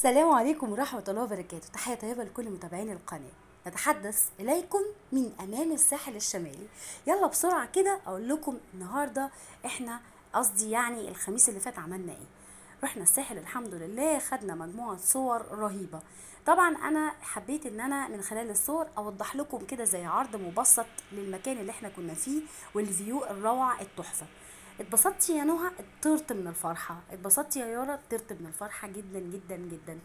السلام عليكم ورحمة الله وبركاته. تحية طيبة لكل متابعين القناة. نتحدث إليكم من أمام الساحل الشمالي. يلا بسرعة كده أقول لكم النهاردة إحنا قصدي يعني الخميس اللي فات عملنا إيه. رحنا الساحل الحمد لله، خدنا مجموعة صور رهيبة. طبعا أنا حبيت إن أنا من خلال الصور أوضح لكم كده زي عرض مبسط للمكان اللي إحنا كنا فيه والفيو الروعة التحفة. اتبسطتي يا نهى؟ طرت من الفرحة. اتبسطتي يا يارا؟ طرت من الفرحة جدا جدا جدا.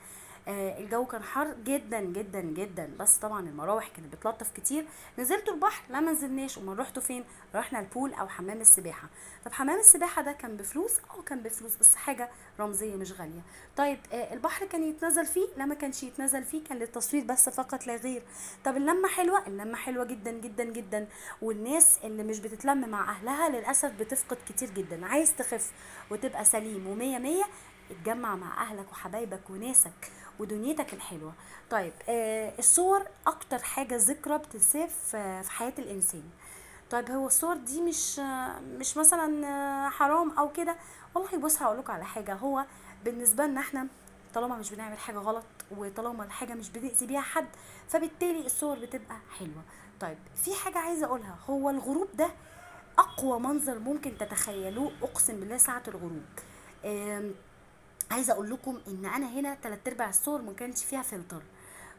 الجو كان حر جدا جدا جدا، بس طبعا المراوح كانت بتلطف كتير. نزلتوا البحر؟ لا ما نزلناش. امال رحتوا فين؟ رحنا البول او حمام السباحه. طب حمام السباحه ده كان بفلوس؟ كان بفلوس، بس حاجه رمزيه مش غاليه. طيب البحر كان يتنزل فيه؟ لا ما كانش يتنزل فيه، كان للتصوير بس فقط لا غير. طب اللمه حلوه؟ اللمه حلوه جدا جدا جدا. والناس اللي مش بتتلم مع اهلها للاسف بتفقد كتير جدا. عايز تخف وتبقى سليم ومية مية، اتجمع مع اهلك وحبايبك وناسك ودنيتك الحلوة. طيب الصور اكتر حاجة ذكرى بتساب في حياة الانسان. طيب هو الصور دي مش مثلا حرام او كده؟ والله بص هقولك على حاجة. هو بالنسبة لنا احنا طالما مش بنعمل حاجة غلط وطالما الحاجة مش بنأذي بيها حد، فبالتالي الصور بتبقى حلوة. طيب في حاجة عايزة اقولها، هو الغروب ده اقوى منظر ممكن تتخيلوه، اقسم بالله ساعة الغروب. آم، عايزه اقول لكم ان انا هنا تلات ارباع الصور ما كانش فيها فلتر،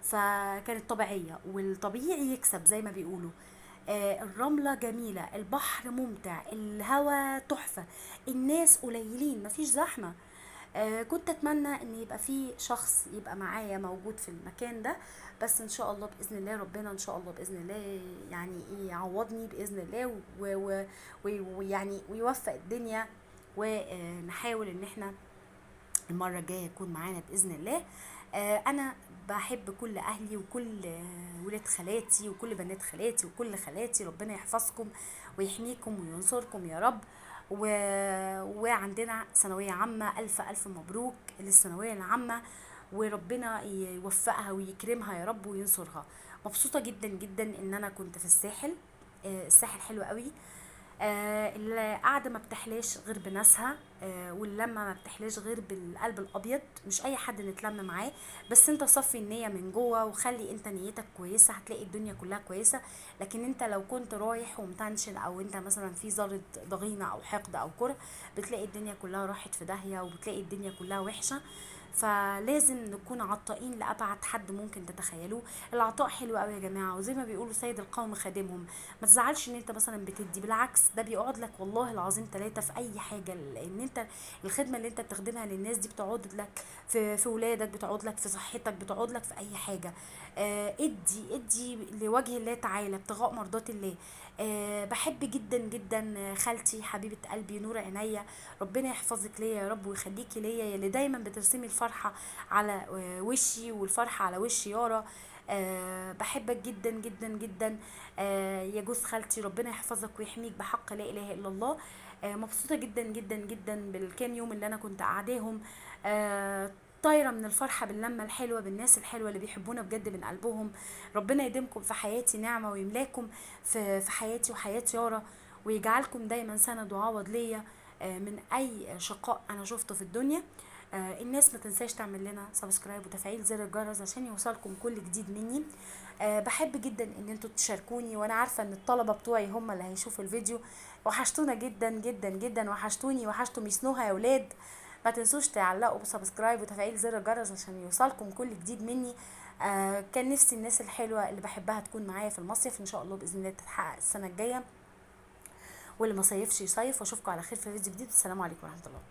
فكانت طبيعيه، والطبيعي يكسب زي ما بيقولوا. الرمله جميله، البحر ممتع، الهوا تحفه، الناس قليلين، مفيش زحمه. كنت اتمنى ان يبقى في شخص يبقى معايا موجود في المكان ده، بس ان شاء الله باذن الله ربنا ان شاء الله باذن الله يعني ايه يعوضني باذن الله ويعني ويوفق الدنيا، ونحاول ان احنا المرة الجاية يكون معانا بإذن الله. أنا بحب كل أهلي وكل ولاد خالاتي وكل بنات خالاتي وكل خالاتي. ربنا يحفظكم ويحميكم وينصركم يا رب. و... وعندنا ثانوية عامة، ألف ألف مبروك للثانوية العامة، وربنا يوفقها ويكرمها يا رب وينصرها. مبسوطة جدا جدا إن أنا كنت في الساحل. الساحل حلو قوي. القعدة ما بتحلاش غير بناسها. واللمة ما بتحلاش غير بالقلب الابيض. مش اي حد نتلم معاه، بس انت صفي النية من جوه وخلي انت نيتك كويسة، هتلاقي الدنيا كلها كويسة. لكن انت لو كنت رايح ومتنشن او انت مثلا في ذرة ضغينة او حقد او كره، بتلاقي الدنيا كلها راحت في داهية وبتلاقي الدنيا كلها وحشة. فلازم نكون عطائين لابعد حد ممكن تتخيلوه. العطاء حلو قوي يا جماعه، وزي ما بيقولوا سيد القوم خادمهم. ما تزعلش ان انت مثلا بتدي، بالعكس ده بيقعد لك والله العظيم ثلاثة في اي حاجه، لان انت الخدمه اللي انت بتخدمها للناس دي بتقعد لك في ولادك، بتقعد لك في صحتك، بتقعد لك في اي حاجه. ادي ادي لوجه الله تعالى ابتغاء مرضات الله. بحب جدا جدا خالتي حبيبه قلبي نور عينيا. ربنا يحفظك ليا يا رب ويخليكي ليا، يا اللي دايما بترسمي الفرحه على وشي والفرحه على وش يارا. بحبك جدا جدا جدا. يا جوز خالتي، ربنا يحفظك ويحميك بحق لا اله الا الله. مبسوطه جدا جدا جدا بالكام يوم اللي انا كنت قاعداهم. طايره من الفرحه باللمه الحلوه بالناس الحلوه اللي بيحبونا بجد من قلبهم. ربنا يديمكم في حياتي نعمه ويملاكم في حياتي وحياه يارا، ويجعلكم دايما سند وعوض ليا من اي شقاء انا شفته في الدنيا. الناس ما تنساش تعمل لنا سبسكرايب وتفعيل زر الجرس عشان يوصلكم كل جديد مني. بحب جدا ان انتوا تشاركوني، وانا عارفه ان الطلبه بتوعي هم اللي هيشوفوا الفيديو. وحشتونا جدا جدا جدا، وحشتوني وحشتوا ميسنوها يا ولاد. ما تنسوش تعلقوا بسبسكرايب وتفعيل زر الجرس عشان يوصلكم كل جديد مني. كان نفسي الناس الحلوه اللي بحبها تكون معايا في المصيف، ان شاء الله باذن الله تتحقق السنه الجايه، واللي ما صيفش يصيف. واشوفكم على خير في فيديو جديد. السلام عليكم ورحمه الله.